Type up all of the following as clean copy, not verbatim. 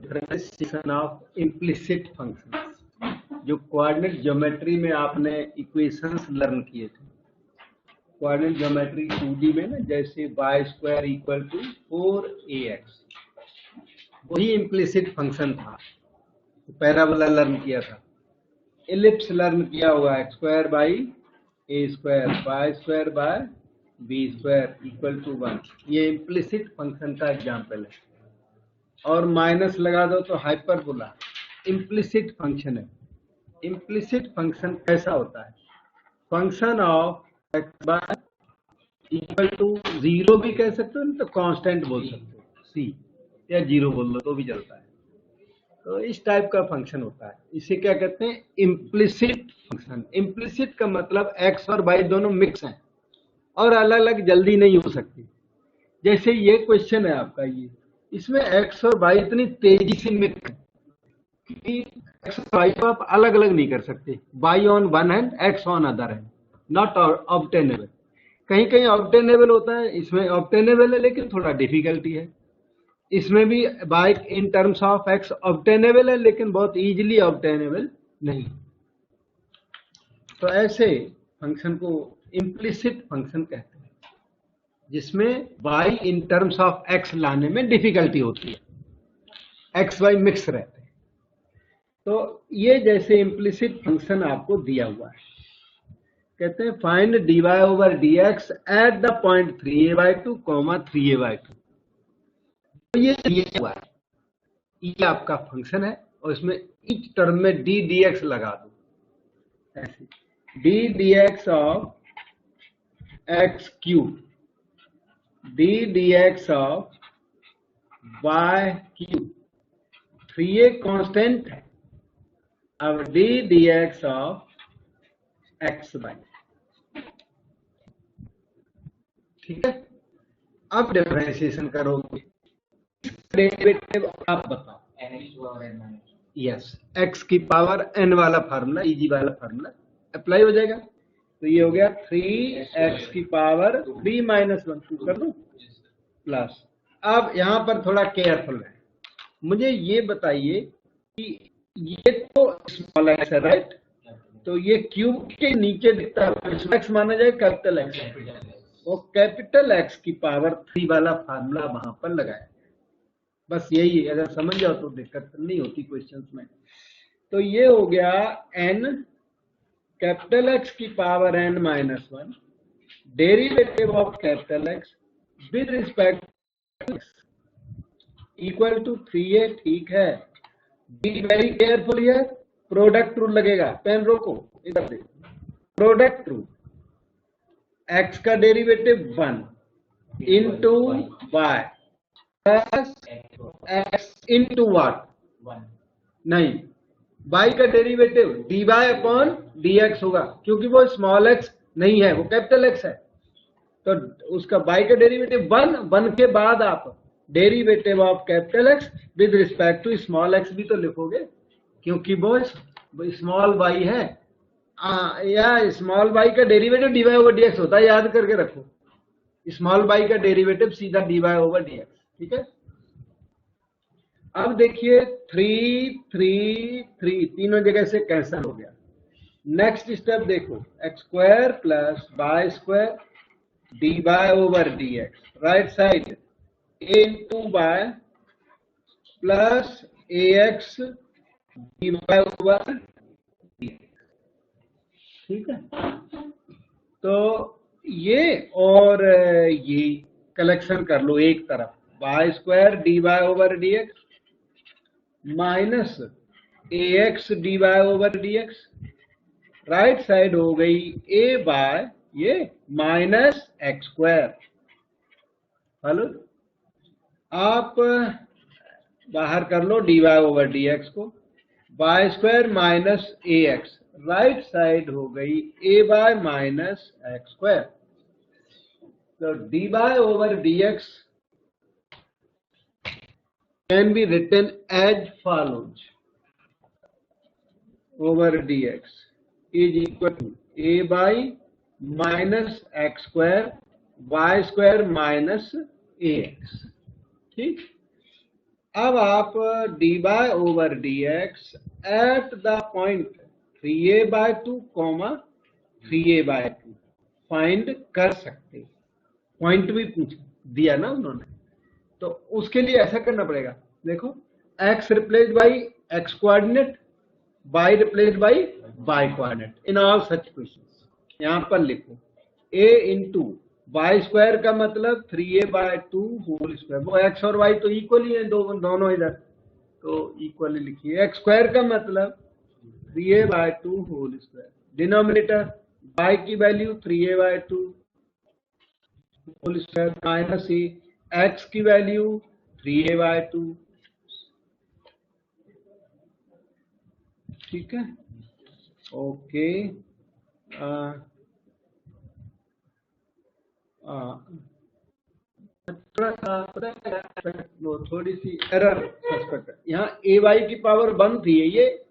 Differentiation of implicit functions. जो coordinate geometry में आपने इक्वेशंस लर्न किए थे, कोऑर्डिनेट ज्योमेट्री 2D में ना, जैसे y² = 4ax, वही इम्प्लिसिट फंक्शन था। पैराबोला लर्न किया था, एलिप्स लर्न किया हुआ x² / a² y² / b² = 1। ये इम्प्लिसिट फंक्शन का एग्जाम्पल है। और माइनस लगा दो तो हाइपरबोला इम्प्लिसिट फंक्शन है। इम्प्लिसिट फंक्शन कैसा होता है? फंक्शन ऑफ x² = 0 भी कह सकते हो, नहीं तो कांस्टेंट बोल सकते हो, c, या 0 बोल लो तो भी चलता है। तो इस टाइप का फंक्शन होता है, इसे क्या कहते हैं? Implicit function. इम्प्लिसिट का मतलब x और y दोनों मिक्स हैं और अलग अलग जल्दी नहीं हो सकती। जैसे ये क्वेश्चन है आपका, ये इसमें x और y इतनी तेजी से मिक्स है कि x और y को आप अलग अलग नहीं कर सकते। y on one hand, x on other hand, not obtainable. कहीं कहीं ऑब्टेनेबल होता है, इसमें ऑब्टेनेबल है लेकिन थोड़ा डिफिकल्टी है। इसमें भी y in terms of x obtainable है लेकिन बहुत इजीली ऑब्टेनेबल नहीं। तो ऐसे फंक्शन को इम्प्लिसिट फंक्शन कहते हैं, जिसमें y in terms of x लाने में डिफिकल्टी होती है, x y मिक्स रहते हैं। तो ये जैसे इम्प्लिसिट फंक्शन आपको दिया हुआ है, कहते हैं find dy/dx at the point 3a/2, 3a/2। तो ये दिया हुआ है, ये आपका फंक्शन है और इसमें ईच टर्म में d dx लगा दो। ऐसे d dx of x³ d dx of y³ 3a constant है। अब d dx ऑफ xy, ठीक है। अब डिफरेंशिएशन करोगे, डेरिवेटिव आप बताओ। यस, x की पावर n वाला फार्मूला, इजी वाला फार्मूला अप्लाई हो जाएगा। तो ये हो गया 3x की पावर 3 - 1 कर दो प्लस। अब यहां पर थोड़ा केयरफुल है, मुझे ये बताइए कि ये तो स्मॉल x है, राइट? तो ये क्यूब के नीचे दिखता है, x माना जाए कैपिटल X, वो कैपिटल X की पावर 3 वाला फार्मूला वहां पर लगाया। बस यही, अगर समझ जाओ तो दिक्कत नहीं होती क्वेश्चंस में। तो ये हो गया n कैपिटल X की power n - 1 derivative of capital X with respect equal to 3a, ठीक है। Be very careful here, product rule लगेगा। पेन रोको, इधर देखो, प्रोडक्ट रूल। x का derivative 1 into y plus x into what, नहीं, y का डेरिवेटिव dy/dx होगा, क्योंकि वो स्मॉल x नहीं है, वो कैपिटल X है। तो उसका y का डेरिवेटिव 1 के बाद आप derivative of capital X with respect to small x भी तो लिखोगे, क्योंकि वो स्मॉल y है। या स्मॉल y का डेरिवेटिव dy/dx होता है, याद करके रखो। स्मॉल y का डेरिवेटिव सीधा dy/dx, ठीक है। अब देखिए 3 3 3 तीनों जगह से कैंसिल हो गया। नेक्स्ट स्टेप देखो, x² plus y² dy/dx, right side a into y plus ax dy/dx, ठीक है। तो ये और ये कलेक्शन कर लो एक तरफ, y² dy/dx minus ax dy/dx, right side हो गई a बाय ये माइनस x²। हेलो, आप बाहर कर लो dy/dx को, y² minus ax, right side हो गई a बाय माइनस x²। तो dy/dx can be written as follows: over dx is equal to a by minus x² y² minus ax, ठीक। अब आप dy over dx at the point 3a/2 3a/2 find कर सकते। Point भी पूछ दिया ना उन्होंने, तो उसके लिए ऐसा करना पड़ेगा। देखो x replace by x coordinate, y replace by y coordinate in all such questions. यहां पर लिखो a इंटू वाई स्क्वायर का मतलब 3a/2 होल स्क्वायर, वो x और y तो इक्वली है, दोनों इधर, तो इक्वली लिखिए। x स्क्वायर का मतलब 3a/2 whole square, denominator y की value 3a/2 whole square minus ही x की वैल्यू 3a/2। ठीक है, ओके। थोड़ा सा वो थोड़ी सी एरर सस्पेक्ट है। यहाँ ay की पावर 1 थी ये,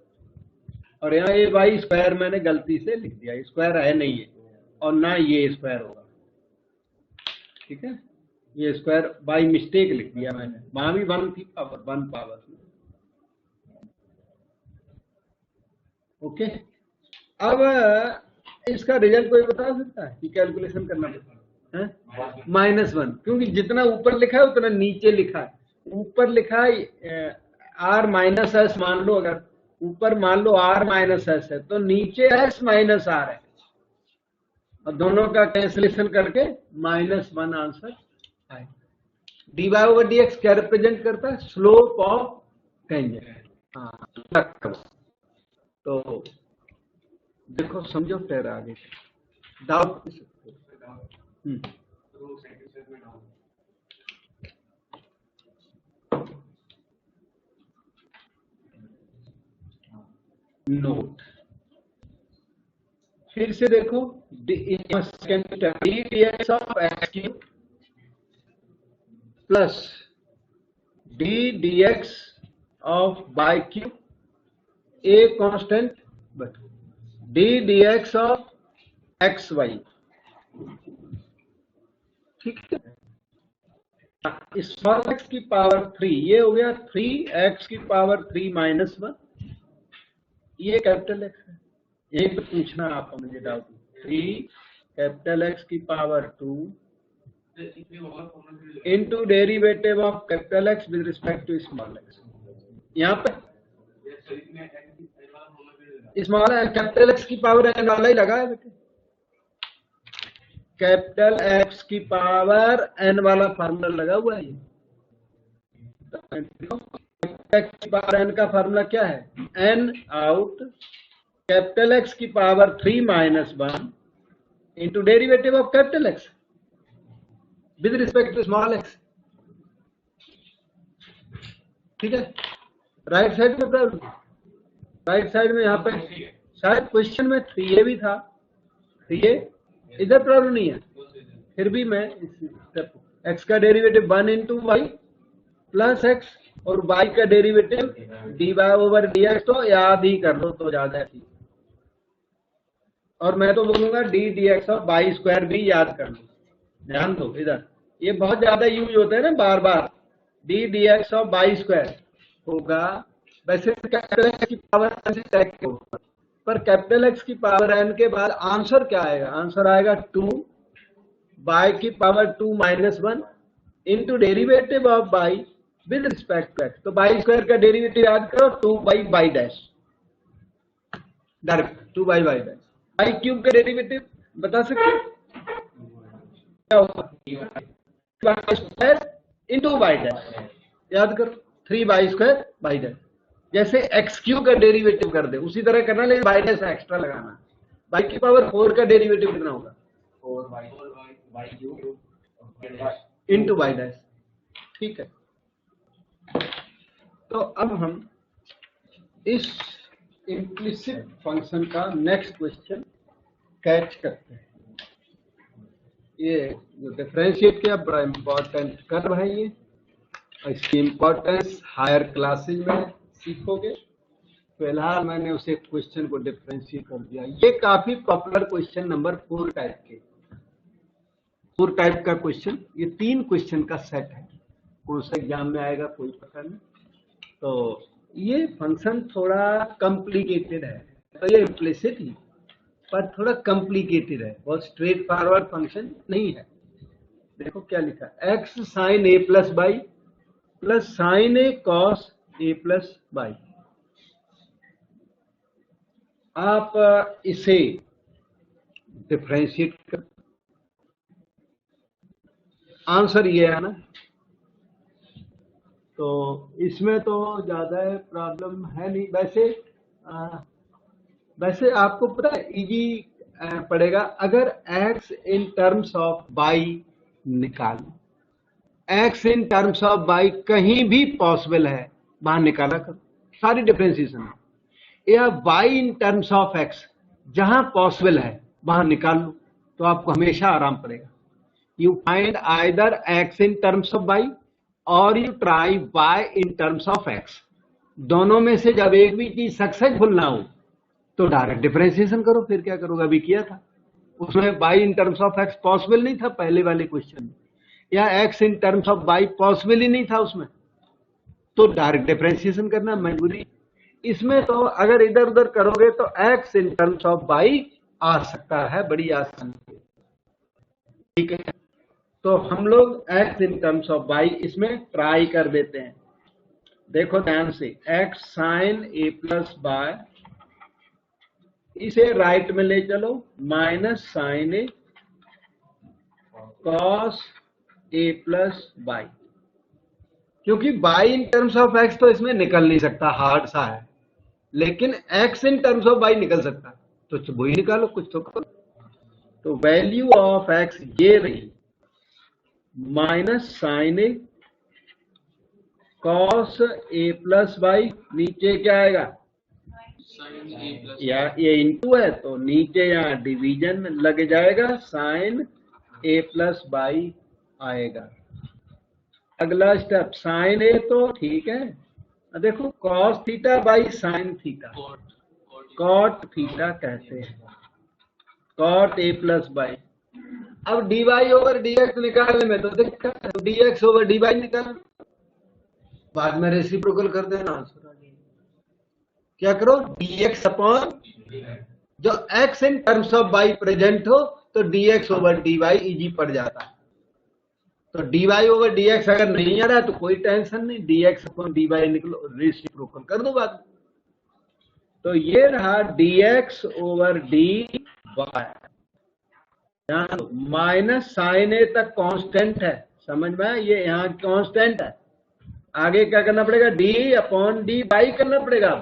और यहाँ ay स्क्वायर मैंने गलती से लिख दिया, स्क्वायर है नहीं है, और ना ये स्क्वायर होगा। ठीक है, ये स्क्वायर बाई मिस्टेक लिख दिया मैंने, वहां भी 1 थी पावर, 1 पावर। ओके, अब इसका रिजल्ट कोई बता सकता है कि कैलकुलेशन करना पड़ता है? -1, क्योंकि जितना ऊपर लिखा है उतना नीचे लिखा है। ऊपर लिखा है r माइनस एस, मान लो अगर ऊपर मान लो r माइनस एस है तो नीचे s माइनस r है, और दोनों का कैंसिलेशन करके -1 आंसर आए। dy ओवर dx क्या रिप्रेजेंट करता है? Slope of tangent. हाँ, तो देखो समझो फिर आगे डाउट। नोट फिर से देखो, dx of x cube plus dx of y cube, a constant, but dx of xy। ठीक है, स्मॉल x की पावर 3, ये हो गया 3x की पावर 3 माइनस 1, ये कैपिटल x है। एक तो पूछना आपको मुझे डाउट, 3 कैपिटल x की power 2 into derivative of capital x with respect to small x। यहाँ पर स्मॉल कैपिटल x की पावर n वाला ही लगा है बेटे, कैपिटल x की पावर n वाला फार्मूला लगा हुआ है। x की पावर n का फार्मूला क्या है? n आउट कैपिटल x की power 3 minus 1 into derivative of capital x with respect to small x। ठीक है, राइट साइड में प्रॉब्लम, राइट साइड में यहाँ पे शायद क्वेश्चन में 3a भी था, 3a इधर प्रॉब्लम नहीं है, फिर भी मैं x का derivative 1 into y plus x और y का डेरिवेटिव dy ओवर dx, तो याद ही कर लो तो ज्यादा ठीक। और मैं तो बोलूंगा dx ऑफ y स्क्वायर भी याद कर लो। ध्यान दो इधर, ये बहुत ज्यादा यूज होता है ना बार बार, dx ऑफ y स्क्वायर होगा। वैसे कैपिटल x की पावर n से चेक होगा, पर कैपिटल x की पावर n के बाद आंसर क्या आएगा? आंसर आएगा 2 y की power 2 minus 1 into derivative of y with respect to x। तो y स्क्वायर का डेरिवेटिव याद करो, 2y dash, direct 2y dash. y cube का डेरिवेटिव बता सकते क्या होगा? y square into y dash, याद करो 3y स्क्वायर y डैश। जैसे x क्यूब का डेरिवेटिव कर दे उसी तरह करना, लेकिन y डैश एक्स्ट्रा लगाना। y की पावर 4 का डेरिवेटिव कितना होगा? 4y cube into y dash. ठीक है, तो अब हम इस इम्प्लिसिट फंक्शन का नेक्स्ट क्वेश्चन कैच करते हैं। ये जो डिफरेंशिएट किया बड़ा इम्पोर्टेंट कर्व है ये, इसकी इम्पोर्टेंस हायर क्लासेज में सीखोगे। फिलहाल मैंने उसे क्वेश्चन को डिफरेंशिएट कर दिया। ये काफी पॉपुलर क्वेश्चन नंबर 4 टाइप के, 4 टाइप का क्वेश्चन, ये 3 क्वेश्चन का सेट है। कौन सा एग्जाम में आएगा कोई पता नहीं, तो ये फंक्शन थोड़ा कॉम्प्लिकेटेड है, तो ये इम्प्लिसिट ही पर थोड़ा कॉम्प्लिकेटेड है, बहुत स्ट्रेट फॉरवर्ड फंक्शन नहीं है। देखो क्या लिखा, x sine A plus y plus sine A cos A plus y. आप इसे डिफरेंशिएट कर, आंसर ये है ना। तो इसमें तो ज्यादा प्रॉब्लम है नहीं। वैसे आपको पता है इजी पड़ेगा अगर x in terms of y निकालो। x in terms of y कहीं भी पॉसिबल है वहां निकाला करो सारी डिफरेंशिएशन में, या y in terms of x जहां पॉसिबल है वहां निकाल लो, तो आपको हमेशा आराम पड़ेगा। You find either x in terms of y और you try y in terms of x। दोनों में से जब एक भी चीज सक्सेसफुल ना हो तो डायरेक्ट डिफरेंशिएशन करो। फिर क्या करोगे, अभी किया था उसमें y in terms of x possible नहीं था पहले वाले क्वेश्चन में, या x in terms of y possible ही नहीं था उसमें, तो डायरेक्ट डिफरेंशिएशन करना मजबूरी। इसमें तो अगर इधर उधर करोगे तो x in terms of y आ सकता है बड़ी आसानी। ठीक है, तो हम लोग x in terms of y इसमें ट्राई कर देते हैं। देखो ध्यान से, x साइन ए प्लस बाय, इसे राइट में ले चलो, minus sine A cos A plus y. क्योंकि y in terms of x तो इसमें निकल नहीं सकता, हार्ड सा है, लेकिन x in terms of y निकल सकता है, तो वही निकालो कुछ तो करो। तो वैल्यू ऑफ एक्स ये रही, minus sine A cos A plus y, नीचे क्या आएगा, या ये इंटू है तो नीचे यहाँ डिवीजन लग जाएगा, साइन ए प्लस बाई आएगा। अगला स्टेप, साइन ए तो ठीक है, देखो cos theta by sine theta, cot theta कहते हैं, कॉट ए प्लस बाई। अब d y over d x निकालने में तो दिक्कत है, d x over d y निकाल, बाद में रेसिप्रोकल कर देना, आंसर आ जाएगा। क्या करो, dx अपॉन, जो x in terms of y present हो तो dx ओवर dy इजी पड़ जाता है। तो dy ओवर dx अगर नहीं आ रहा तो कोई टेंशन नहीं, dx अपॉन dy निकलो, रेसिप्रोकल कर दो बाद में। तो ये रहा dx over dy, minus sine A तक कांस्टेंट है, समझ में, ये यहाँ कांस्टेंट है। आगे क्या करना पड़ेगा, d अपॉन dy करना पड़ेगा,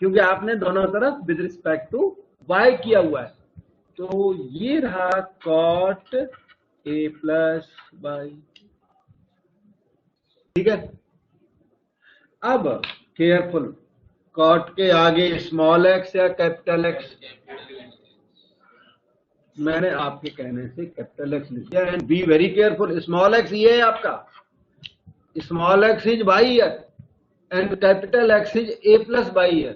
क्योंकि आपने दोनों तरफ विद रिस्पेक्ट टू y किया हुआ है। तो ये रहा कॉट ए प्लस बाई। ठीक है, अब केयरफुल, कॉट के आगे स्मॉल एक्स या कैपिटल एक्स, मैंने आपके कहने से कैपिटल एक्स लिख दिया, and be very careful. Small x ये है आपका, स्मॉल एक्स इज वाई है and capital x is A plus y है,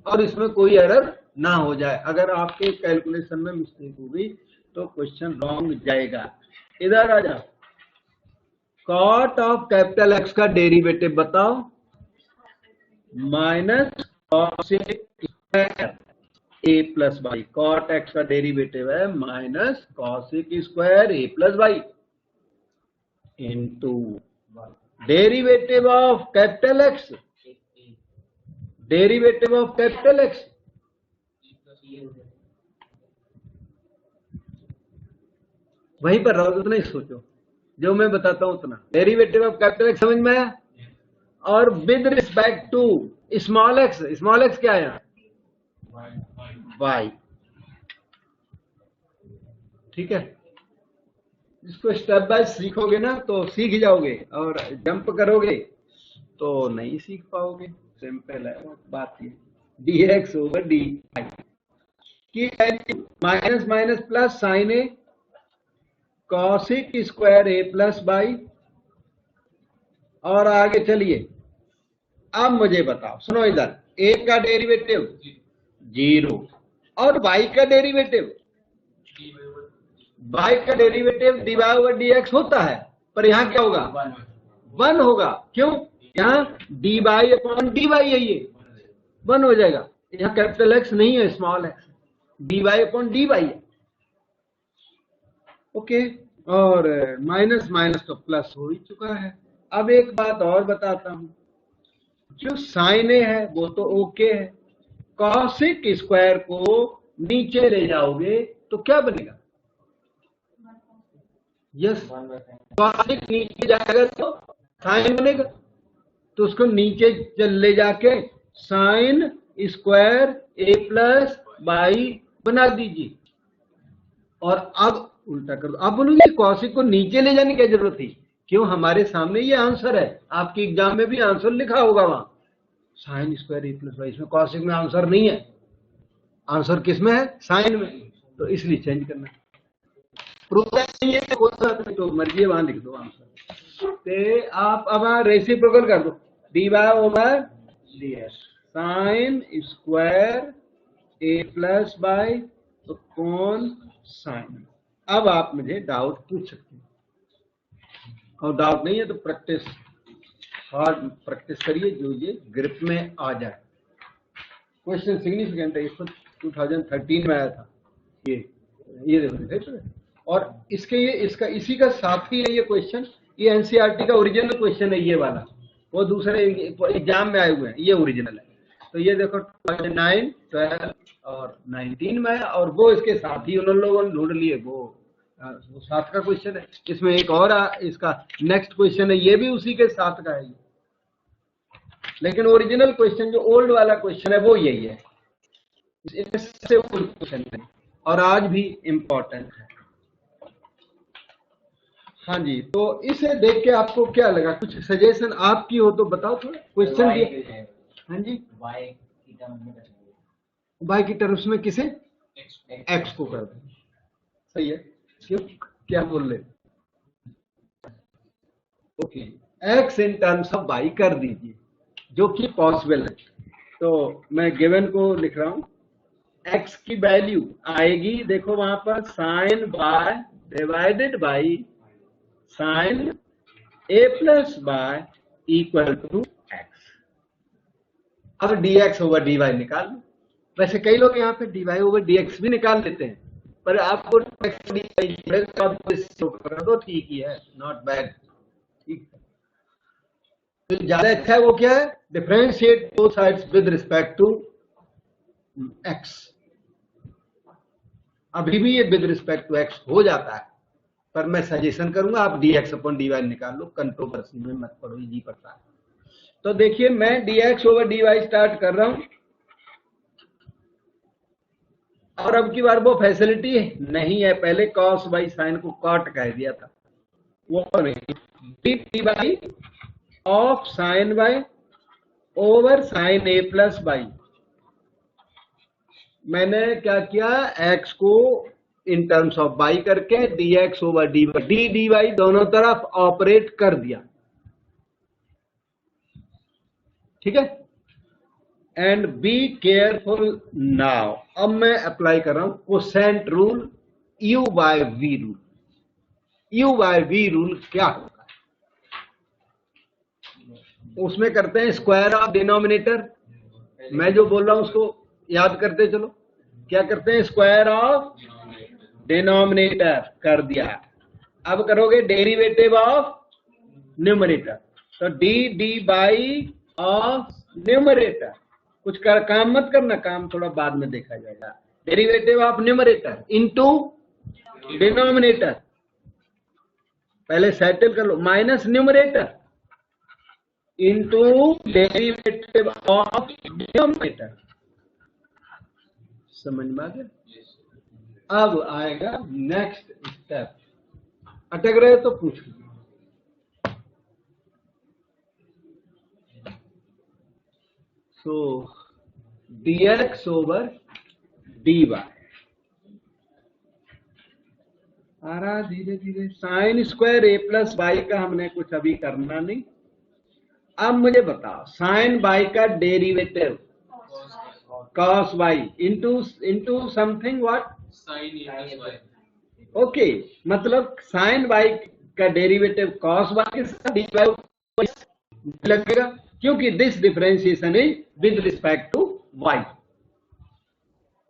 और इसमें कोई एरर ना हो जाए। अगर आपके कैलकुलेशन में मिस्टेक होगी तो क्वेश्चन रॉन्ग जाएगा। इधर आ जाओ, कॉट ऑफ कैपिटल एक्स का डेरिवेटिव बताओ, minus cosec A plus y. Cot x का डेरिवेटिव है minus cosec square A plus y into derivative of capital x, derivative of capital x, वहीं पर रहो, उतना ही सोचो, जो मैं बताता हूं उतना। डेरिवेटिव ऑफ कैपिटल एक्स समझ में आया, और with respect to small x, small x क्या है, वाई। ठीक है, इसको स्टेप बाय सीखोगे ना तो सीख जाओगे, और जंप करोगे तो नहीं सीख पाओगे। सिंपल है बात ये, dx ओवर dy की minus minus plus sine A cosec square A plus y. और आगे चलिए, अब मुझे बताओ, सुनो इधर, a का डेरिवेटिव 0 और y का डेरिवेटिव, y का डेरिवेटिव dy ओवर dx होता है, पर यहां क्या होगा, 1 होगा। क्यों, यहाँ D by upon D by है, ये 1 हो जाएगा। यहाँ कैपिटल एक्स नहीं है, small x, D by upon D by है। ओके, और माइनस माइनस तो प्लस हो ही चुका है। अब एक बात और बताता हूं, जो साइन ए है वो तो ओके है, कॉसिक स्क्वायर को नीचे ले जाओगे तो क्या बनेगा? यस, कॉसिक नीचे जाएगा तो साइन बनेगा, तो उसको नीचे ले जाके sign square A plus by बना दीजिए। और अब उल्टा कर दो। आप बोलोगे कॉसिक को नीचे ले जाने की जरूरत थी, क्यों? हमारे सामने ये आंसर है, आपकी एग्जाम में भी आंसर लिखा होगा वहां, sign square A plus by. इसमें कॉसिक में आंसर नहीं है, आंसर किस में है? साइन में, तो इसलिए चेंज करना है। प्रूफ नहीं है तो मर्जी है, वहां लिख दो आंसर। तो आप अब रेसिप्रोकल कर दो, d y over d x sine square A plus y, तो कौन साइन। अब आप मुझे डाउट पूछ सकते हैं, और डाउट नहीं है तो प्रैक्टिस, हार्ड प्रैक्टिस करिए, जो ये ग्रिप में आ जाए। क्वेश्चन सिग्निफिकेंट है, इसको 2013 में आया था ये देखो, और इसके ये इसका इसी का साथी है ये क्वेश्चन, ये एनसीईआरटी का ओरिजिनल क्वेश्चन है ये वाला, वो दूसरे एग्जाम में आए हुए हैं, ये ओरिजिनल है। तो ये देखो 2009, 12 और 19 में है, और वो इसके साथी उन लोगों ने ढूंढ लिए, वो साथ का क्वेश्चन है। इसमें एक और इसका नेक्स्ट क्वेश्चन है, ये भी उसी के साथ का है ये, लेकिन ओरिजिनल क्वेश्चन जो ओल्ड वाला क्वेश्चन है वो यही है, इससे ओल्ड क्वेश्चन है और आज भी इम्पोर्टेंट है। हाँ जी, तो इसे देख के आपको क्या लगा? कुछ सजेशन आपकी हो तो बताओ थोड़ा। क्वेश्चन दिया, हाँ जी, वाई की टर्म्स में किसे? एक्स को कर दें, सही है। क्यों, क्या बोल रहे? Okay, x in terms of y कर दीजिए, जो कि पॉसिबल है। तो मैं गिवन को लिख रहा हूं, एक्स की वैल्यू आएगी, देखो वहां पर sine y divided by sine A plus y equal to x. अब d x over d y निकाल लो। वैसे कई लोग यहाँ पे d y over d x भी निकाल लेते हैं, पर आपको कर दो, ठीक ही है, नॉट बैड, ठीक है। तो ज्यादा अच्छा है वो क्या है? Differentiate both sides with respect to x. अभी भी ये विद रिस्पेक्ट टू एक्स हो जाता है, पर मैं सजेशन करूंगा आप d x upon d y निकाल लो, कंट्रोवर्सी में मत पड़ो, इजी पड़ता है। तो देखिए मैं d x over d y start कर रहा हूं, और अब की बार वो फैसिलिटी नहीं है, पहले कॉस बाई साइन को कॉट कह दिया था, वो नहीं। D y of sine y over sine A plus y, मैंने क्या किया? एक्स को इन टर्म्स ऑफ बाई करके d x over d y, d d y दोनों तरफ ऑपरेट कर दिया, ठीक है। एंड बी केयरफुल नाउ, अब मैं अप्लाई कर रहा हूं quotient rule, u by v rule. U by v rule क्या होगा? उसमें करते हैं स्क्वायर ऑफ डिनोमिनेटर, मैं जो बोल रहा हूं उसको याद करते चलो। क्या करते हैं? स्क्वायर ऑफ डिनोमिनेटर कर दिया। अब करोगे डेरिवेटिव ऑफ न्यूमरेटर, तो D D y of numerator. कुछ काम मत करना, काम थोड़ा बाद में देखा जाएगा। Derivative of numerator into denominator, पहले सेटल कर लो, minus numerator into derivative of denominator. समझ में आ गया? अब आएगा नेक्स्ट स्टेप, अटक रहे तो पूछ लीजिए। सो dx ओवर dy आ रहा धीरे धीरे। Sine square A plus y का हमने कुछ अभी करना नहीं। अब मुझे बताओ साइन बाई का derivative cos y into something what? Sine A plus y. Okay, मतलब साइन बाई का डेरिवेटिव कॉस बाई के साथ dy, लगेगा, क्योंकि this differentiation is with respect to y।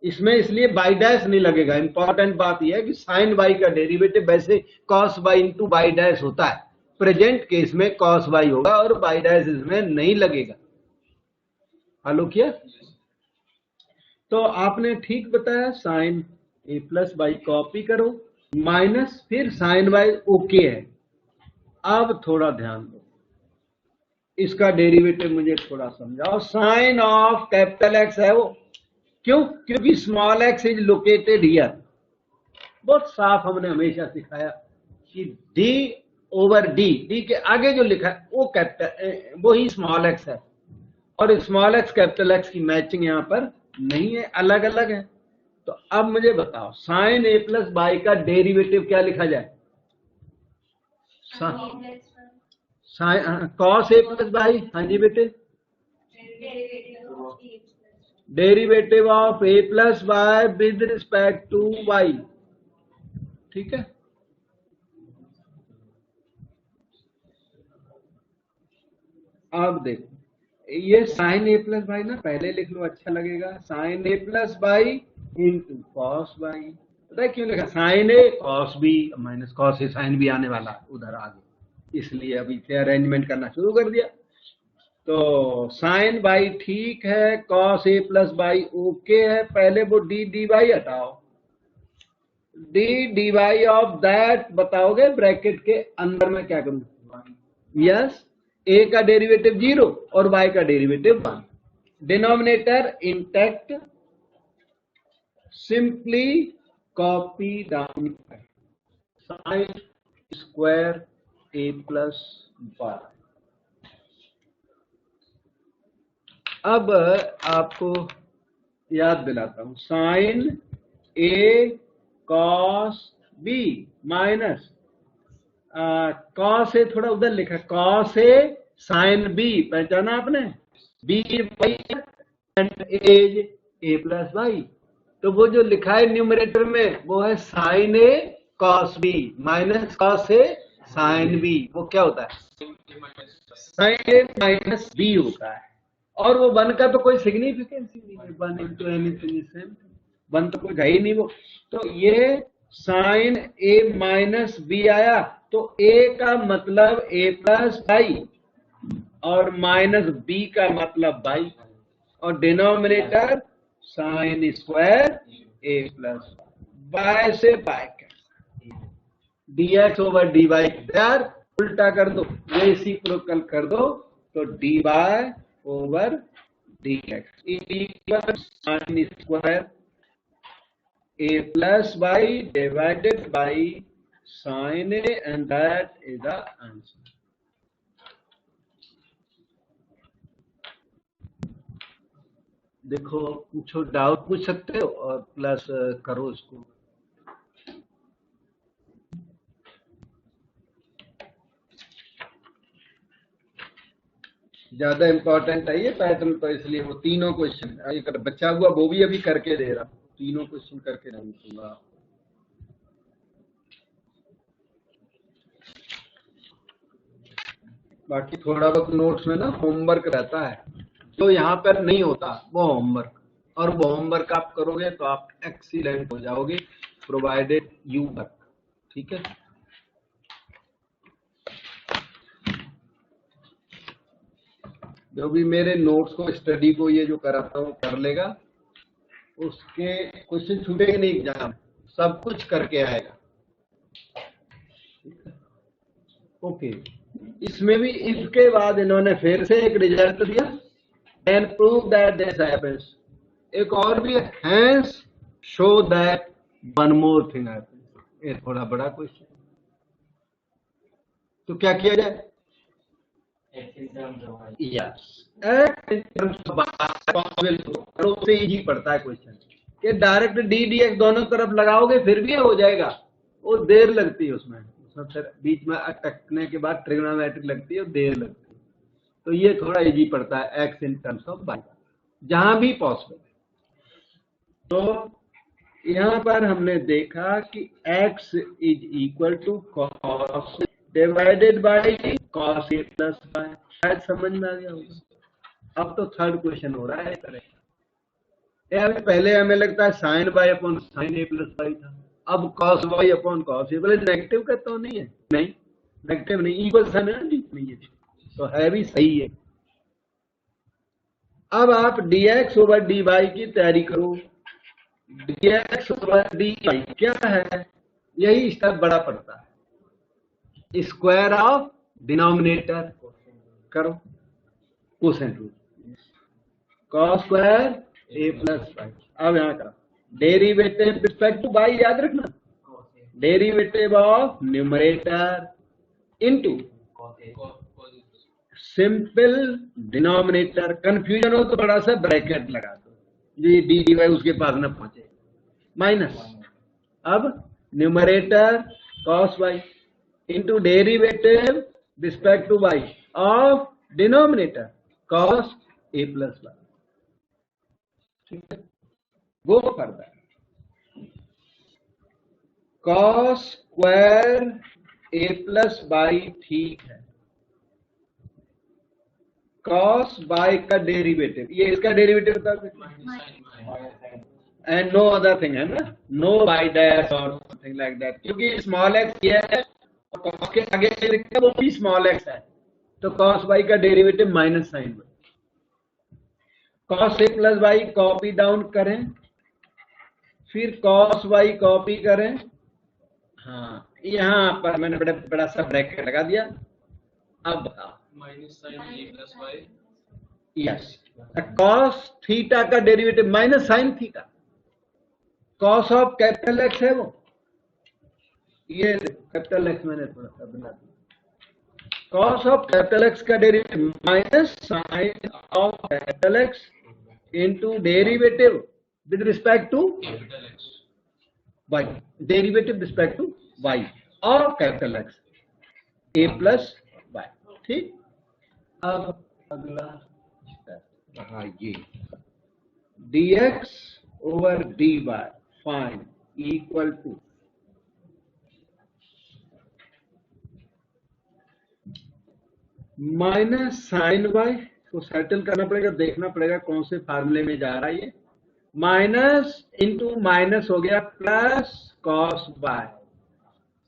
इसमें इसलिए बाई डैश नहीं लगेगा। इंपॉर्टेंट बात यह है कि साइन y का डेरिवेटिव वैसे cos y into by dash होता है, प्रेजेंट केस में कॉस y होगा और बाई डैश इसमें नहीं लगेगा। हलो किया? तो आपने ठीक बताया, साइन ए प्लस बाई कॉपी करो, माइनस फिर साइन y ओके है। अब थोड़ा ध्यान दो, इसका डेरिवेटिव मुझे थोड़ा समझाओ। साइन ऑफ कैपिटल एक्स है वो, क्यों? क्योंकि small x is located here. बहुत साफ हमने हमेशा सिखाया कि डी ओवर डी के आगे जो लिखा है वो कैपिटल, वो ही स्मॉल एक्स है, और स्मॉल एक्स कैपिटल एक्स की मैचिंग यहां पर नहीं है, अलग अलग है। तो अब मुझे बताओ, साइन ए प्लस बाई का डेरिवेटिव क्या लिखा जाए? कॉस ए प्लस बाई, हाँ जी बेटे, derivative of A plus y with respect to y. ठीक है, अब देखो, ये साइन ए प्लस बाई ना पहले लिख लो, अच्छा लगेगा। साइन ए plus y into cos y. पता है क्यों लिखा? Sine A cos B minus cos A sine B आने वाला उधर आगे, इसलिए अभी से अरेंजमेंट करना शुरू कर दिया। तो साइन बाई ठीक है, कॉस ए प्लस बाई ओके है। पहले वो डी डी बाई हटाओ, D D y of that बताओगे ब्रैकेट के अंदर में क्या करूं? यस, ए का डेरिवेटिव 0 और y का derivative 1, denominator intact, simply copy down sine square A plus y. अब आपको याद दिलाता हूं, sine A cos B minus cos A, थोड़ा उधर लिखा कॉस ए साइन बी, पहचाना आपने? B and as A plus y. तो वो जो लिखा है न्यूमरेटर में वो है sine A cos B minus cos A sine B. वो क्या होता है? साइन ए माइनस बी होता है, और वो 1 का तो कोई सिग्निफिकेंस ही नहीं है, 1 इंटू एनीथिंग सेम, 1 तो कुछ है ही नहीं वो। तो ये साइन ए माइनस बी आया, तो ए का मतलब ए प्लस बाई और माइनस बी का मतलब बाई, और denominator sine square A plus y से y dx over d y, यार उल्टा कर दो, रेसिप्रोकल कर दो, तो d y over d x equal sine square A plus y divided by sine A, and that is the answer. देखो, पूछो, डाउट पूछ सकते हो और प्लस करो इसको। ज्यादा इंपॉर्टेंट है ये पैटर्न, तो इसलिए वो तीनों क्वेश्चन बचा हुआ वो भी अभी करके दे रहा, तीनों क्वेश्चन करके नहीं दूंगा। बाकी थोड़ा बहुत नोट्स में ना होमवर्क रहता है, जो यहाँ पर नहीं होता वो होमवर्क, और वो होमवर्क आप करोगे तो आप एक्सीलेंट हो जाओगे, प्रोवाइडेड यू वर्क। ठीक है, जो भी मेरे नोट्स को स्टडी को ये जो कराता हूँ कर लेगा, उसके क्वेश्चन छूटेंगे नहीं एग्जाम, सब कुछ करके आएगा। ओके, इसमें भी इफ के बाद इन्होंने फिर से एक रिजल्ट दिया, and prove that this happens. एक और भी है, hence show that one more thing happens. ये थोड़ा बड़ा क्वेश्चन, तो क्या किया जाए? यस, से इजी पड़ता है क्वेश्चन कि डायरेक्ट डी डी एक्स दोनों तरफ लगाओगे फिर भी हो जाएगा, वो देर लगती है उसमें, फिर बीच में अटकने के बाद ट्रिग्नोमेट्रिक लगती है, देर लगती है। तो ये थोड़ा इजी पड़ता है x in terms of y, जहां भी पॉसिबल। तो यहां पर हमने देखा कि x is equal to cos divided by cos a plus y. शायद समझ में आ गया होगा। अब तो थर्ड क्वेश्चन हो रहा है तरह। अभी पहले हमें लगता है साइन बाई अपॉन साइन ए प्लस बाई था, अब cos y upon cos A. बोले नेगेटिव का तो नहीं है, नहीं नेगेटिव नहीं, इक्वल साइन है नहीं है, तो है भी सही है। अब आप dx ओवर dy की तैयारी करो। dx ओवर dy क्या है, यही स्टेप बड़ा पड़ता है, स्क्वायर ऑफ डिनोमिनेटर करो, quotient rule, cos square A plus y. अब यहाँ का डेरिवेटिव रिस्पेक्ट टू बाई याद रखना, derivative of numerator into simple denominator. Confusion हो तो बड़ा सा ब्रैकेट लगा दो, ये डी डी वाई उसके पास न पहुंचे, माइनस। अब numerator cos y into derivative respect to y of denominator cos A plus y. ठीक है, वो further cos square A plus y ठीक है, कॉस बाई का डेरिवेटिव, ये इसका डेरिवेटिव बता सकते, एंड नो अदर थिंग है ना, नो बाई डैश और समथिंग लाइक दैट, क्योंकि स्मॉल एक्स ये है और कॉस के आगे लिखा है वो भी स्मॉल एक्स है, तो कॉस बाई का derivative minus sine y. Cos ए प्लस बाई कॉपी डाउन करें, फिर कॉस वाई कॉपी करें, हाँ यहाँ पर मैंने बड़ा सा ब्रैकेट लगा दिया। अब माइनस साइन ए plus y, yes, cos theta का derivative minus sine theta, cos of capital x है वो, ये कैपिटल एक्स मैंने थोड़ा सा बना दिया, कॉस ऑफ कैपिटल एक्स का derivative minus sine of capital x into derivative with respect to capital x y, derivative respect to y और capital x A plus y. ठीक, अब अगला स्टेप रहा ये dx over dy find equal to minus sine y को settle करना पड़ेगा, देखना पड़ेगा कौन से फार्मूले में जा रहा है ये, माइनस इंटू माइनस हो गया प्लस कॉस वाई,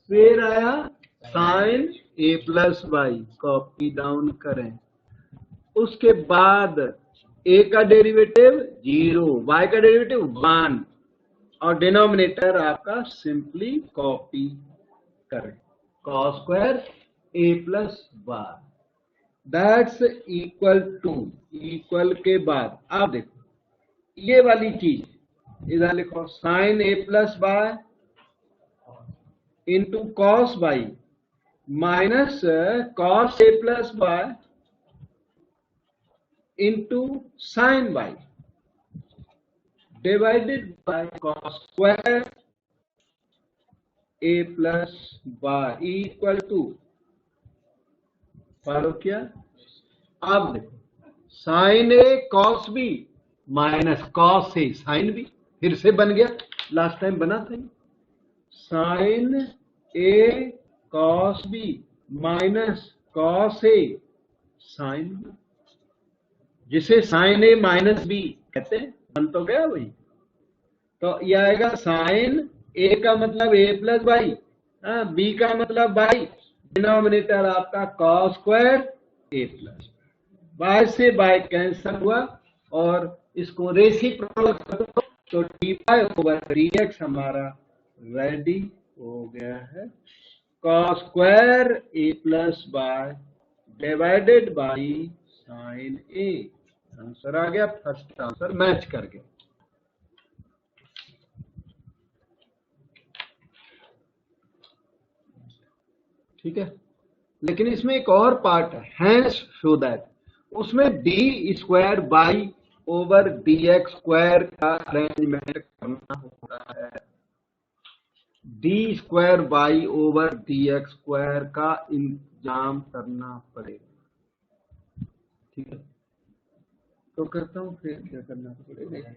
फिर आया साइन ए प्लस वाई, कॉपी डाउन करें, उसके बाद ए का डेरिवेटिव 0, वाई का डेरिवेटिव 1 और डिनोमिनेटर आपका सिंपली कॉपी करें, cos square A plus y that's equal to, equal के बाद आप देखो ये वाली चीज इधर लिखो, sine A plus y into cos y minus cos A plus y into sine y divided by cos square A plus y equal to, follow किया। अब देखो sine A cos B minus cos A sine B, फिर से बन गया, last time बना था, sign A cos B minus cos A sine B, जिसे साइन ए माइनस बी कहते हैं, बन तो गया वही। तो यह आएगा साइन ए का मतलब ए प्लस बाई, बी का मतलब बाई, डिनोमिनेटर आपका cos square A plus, y से बाय कैंसिल हुआ और इसको रेसिप्रोकल कर दो तो d y over d x हमारा रेडी हो गया है, cos square A plus y divided by sine A. Answer आ गया, फर्स्ट आंसर मैच कर गया। ठीक है, लेकिन इसमें एक और पार्ट है, हैंस शो दैट, उसमें D square y over d x square का अरेंजमेंट करना होता है, D square y over d x square का इंतजाम करना पड़ेगा। ठीक है, तो करता हूँ फिर क्या करना पड़ेगा,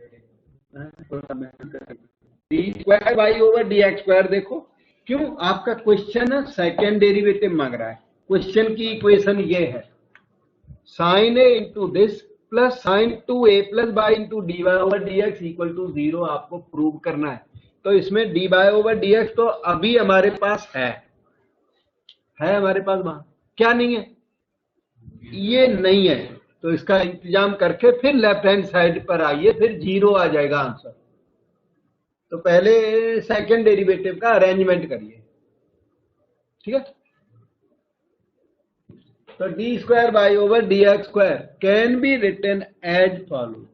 D square y over d x square. देखो क्यों आपका क्वेश्चन सेकेंड डेरिवेटिव मांग रहा है, क्वेश्चन की इक्वेशन ये है, sine A into this plus sine 2a plus y into d y over d x equal to 0 आपको प्रूव करना है। तो इसमें d y over d x तो अभी हमारे पास है हमारे पास, वहां क्या नहीं है, ये नहीं है। तो इसका इंतजाम करके फिर लेफ्ट हैंड साइड पर आइए, फिर 0 आ जाएगा आंसर। तो पहले सेकंड डेरिवेटिव का अरेंजमेंट करिए, ठीक है। तो d square y over d x square can be written as follow,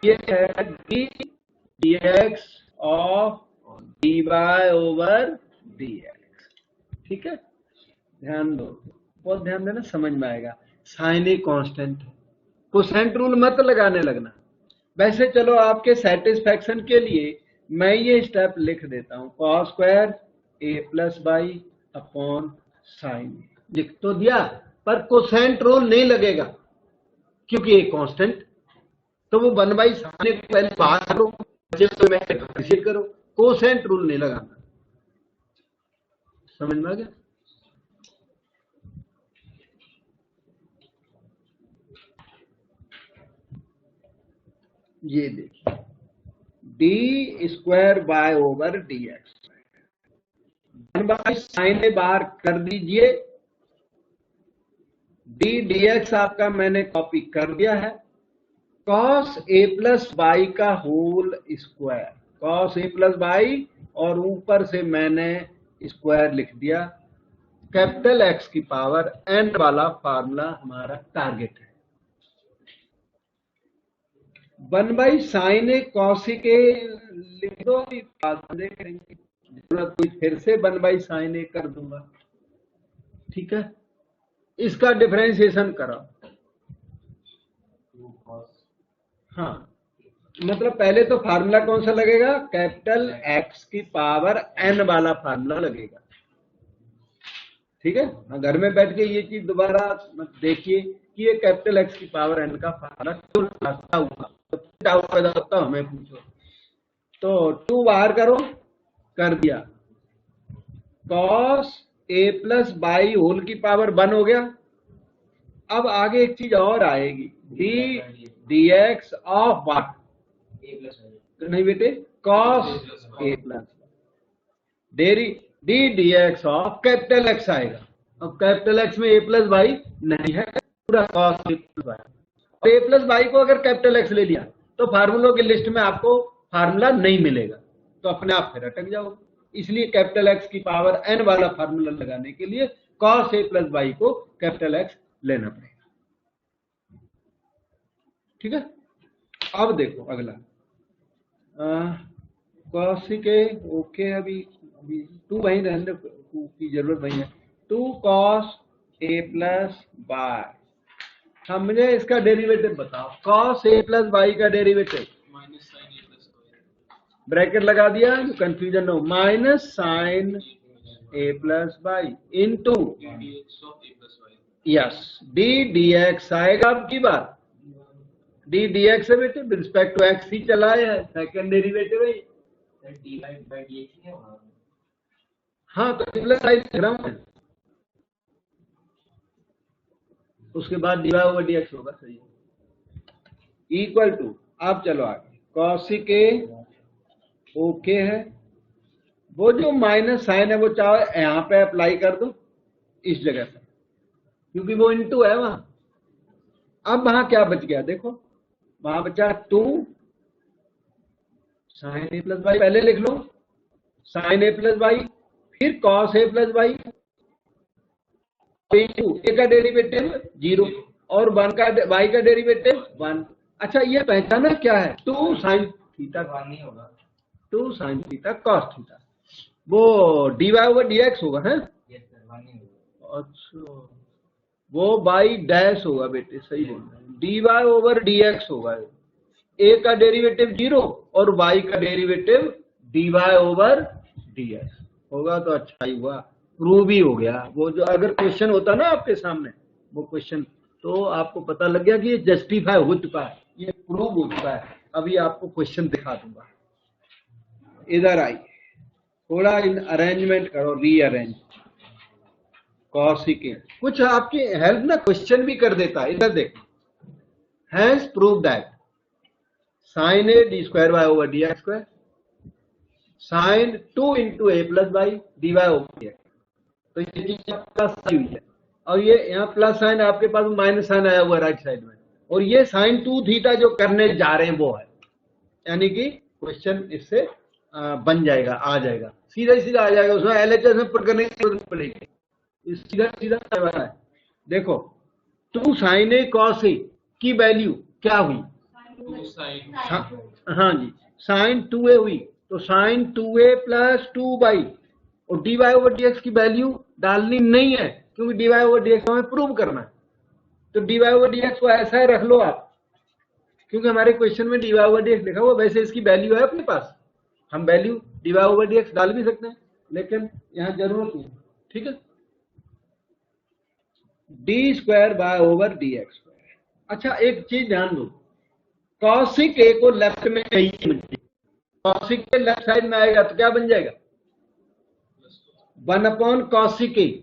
ये है d d x of d y over d x, ठीक है। ध्यान दो, बहुत ध्यान देना, समझ में आएगा। साइन ए कांस्टेंट है, कोसेंट रूल मत लगाने लगना। वैसे चलो आपके सेटिस्फैक्शन के लिए मैं ये स्टेप लिख देता हूं, cos square A plus y upon sine A लिख तो दिया, पर कोसेंट रूल नहीं लगेगा क्योंकि ये कांस्टेंट। तो वो 1 साइन ए पहले बाहर करो, डिफरेंशिएट करो, कोसेंट रूल नहीं लगाना। समझ में आ गया? ये देखिए, d square y over d x, 1 sine A बाहर कर दीजिए, डी डी एक्स आपका मैंने कॉपी कर दिया है, कॉस ए प्लस बाई का होल स्क्वायर, कॉस ए प्लस बाई, और ऊपर से मैंने स्क्वायर लिख दिया। कैपिटल एक्स की पावर एन वाला फार्मूला हमारा टारगेट है। 1 साइन ए कॉसिक ए लिख दो, करेंगे जरूरत हुई फिर से 1 साइन ए कर दूंगा, ठीक है। इसका डिफरेंशिएशन करो, हाँ, मतलब पहले तो फार्मूला कौन सा लगेगा, कैपिटल एक्स की पावर एन वाला फार्मूला लगेगा, ठीक है। घर में बैठ के ये चीज दोबारा देखिए कि ये कैपिटल एक्स की पावर एन का फार्मूला क्यों आता हुआ, तो हमें पूछो। तो 2 बाहर करो, कर दिया, कॉस ए प्लस बाई होल की पावर 1 हो गया। अब आगे एक चीज और आएगी, d d x of what, नहीं बेटे, cos A plus d d x of capital X आएगा। अब कैपिटल एक्स में ए प्लस बाई नहीं है, पूरा कॉस ए प्लस बाई, और ए प्लस बाई को अगर कैपिटल एक्स ले लिया तो फार्मूलों की लिस्ट में आपको फार्मूला नहीं मिलेगा, तो अपने आप फिर अटक जाओगे। इसलिए कैपिटल एक्स की पावर एन वाला फार्मूला लगाने के लिए कॉस ए प्लस बाई को कैपिटल एक्स लेना पड़ेगा, ठीक है। अब देखो अगला, कॉसिक ए ओके, अभी 2 वहीं रहने दो, 2 की जरूरत नहीं है। 2 कॉस ए प्लस बाई, हाँ मुझे इसका डेरिवेटिव बताओ, कॉस ए प्लस बाई का डेरिवेटिव, माइनस साइन ए प्लस ब्रैकेट लगा दिया, कंफ्यूजन हो, minus sine A plus y into d x of A plus y, yes d d x आएगा। अब की बात डी डी एक्स है बेटे, रिस्पेक्ट टू एक्स ही चला है, सेकंड डेरिवेटिव है, डिवाइड बाय डी एक्स है। हाँ तो प्लस साइन लिख रहा हूं, उसके बाद d y over d x होगा, सही है, इक्वल टू। अब चलो आगे, कॉसिक ए ओके है, वो जो माइनस साइन है वो चाहे यहां पे अप्लाई कर दो इस जगह पर, क्योंकि वो इनटू है वहां। अब वहां क्या बच गया, देखो वहां बचा 2 साइन ए प्लस बाई, पहले लिख लो साइन ए प्लस बाई, फिर कॉस ए प्लस बाई, ए का डेरिवेटिव 0 और 1 का y का डेरिवेटिव 1। अच्छा ये पहचाना क्या है, 2 साइन थीटा, 1 नहीं होगा, 2 साइन थीटा कॉस थीटा, वो d y over d x होगा, है। यस सर, 1 नहीं होगा। अच्छा वो बाई डैश होगा बेटे, सही बोल रहे हैं, d y over d x होगा, ए का डेरिवेटिव 0 और y का derivative d y over d x होगा। तो अच्छा ही हुआ, प्रूव ही हो गया। वो जो अगर क्वेश्चन होता ना आपके सामने वो क्वेश्चन, तो आपको पता लग गया कि ये जस्टिफाई हो चुका है, ये प्रूव हो चुका है। अभी आपको क्वेश्चन दिखा दूंगा, इधर आइए, थोड़ा इन अरेंजमेंट करो, रीअरेंज। कॉसिक ए, कुछ आपकी हेल्प ना क्वेश्चन भी कर देता है, इधर देखो, has prove that sine a d square y over d x square sine 2 into a plus y d y over d x. तो ये चीज प्लस साइन हुई है, और ये यहाँ प्लस साइन आपके पास माइनस साइन आया हुआ राइट साइड में, और ये साइन 2 थीटा जो करने जा रहे हैं वो है, यानी कि क्वेश्चन इससे बन जाएगा, आ जाएगा, सीधा सीधा आ जाएगा, उसमें एलएचएस में पुट करने की जरूरत नहीं पड़ेगी, सीधा सीधा आने वाला है। देखो 2 साइन ए कॉस ए की वैल्यू क्या हुई, 2 sin हाँ जी, साइन 2a हुई, तो साइन 2a प्लस 2y, और dy ओवर dx की वैल्यू डालनी नहीं है, क्योंकि dy ओवर dx हमें प्रूव करना है, तो dy ओवर dx को ऐसा ही रख लो आप, क्योंकि हमारे क्वेश्चन में dy ओवर dx लिखा हुआ, वैसे इसकी वैल्यू है अपने पास, हम वैल्यू dy ओवर dx डाल भी सकते हैं, लेकिन यहाँ जरूरत नहीं, ठीक है। D square y over d x square. अच्छा एक चीज ध्यान दो, कॉसिक ए को लेफ्ट में चाहिए मुझे, कॉसिक के लेफ्ट साइड में आएगा तो क्या बन जाएगा, 1 कॉसिक ए,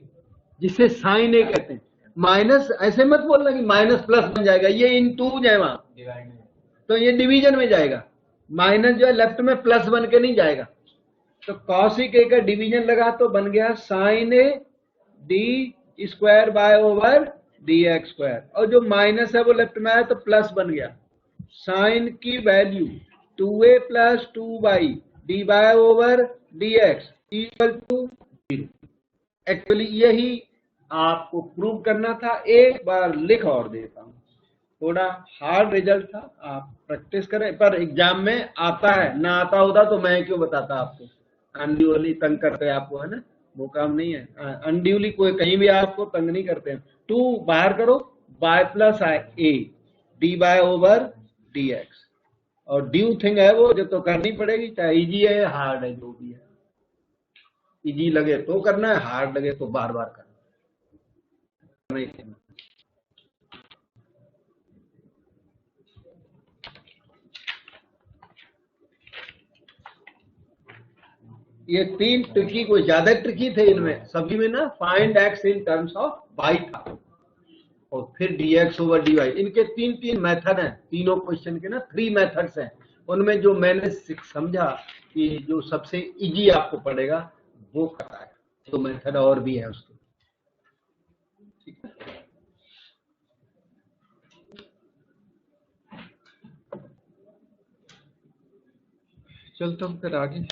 जिसे साइन ए कहते हैं, माइनस, ऐसे मत बोलना कि माइनस प्लस बन जाएगा, ये इन टू जाए वहां, तो ये डिवीजन में जाएगा, माइनस जो है लेफ्ट में प्लस बन के नहीं जाएगा, तो कॉसिक ए का डिवीजन लगा तो बन गया sine a d square y over d x square, और जो माइनस है वो लेफ्ट में आया तो प्लस बन गया, साइन की value 2a plus 2y d y over d x equal to 0। Actually यही आपको प्रूव करना था, एक बार लिख और देता हूं, थोड़ा हार्ड रिजल्ट था, आप प्रैक्टिस करें, पर एग्जाम में आता है, ना आता होता तो मैं क्यों बताता आपको, अनड्यूअली तंग करते आपको, है ना, वो काम नहीं है, अनड्यूअली कोई कहीं भी आपको तंग नहीं करते हैं। 2 बाहर करो, y plus a d y over d x, और ड्यू थिंग है वो जो तो करनी पड़ेगी, चाहे इजी है या हार्ड है, जो भी है, इजी लगे तो करना है, हार्ड लगे तो बार बार करना है। ये 3 ट्रिकी, कोई ज्यादा ट्रिकी थे इनमें, सभी में ना find x in terms of y था, और फिर dx ओवर dy, इनके 3 मेथड हैं, तीनों क्वेश्चन के ना 3 मेथड्स हैं, उनमें जो मैंने समझा कि जो सबसे इजी आपको पड़ेगा वो करना है, तो मेथड और भी है उसके, ठीक है। चलता हूँ फिर आगे।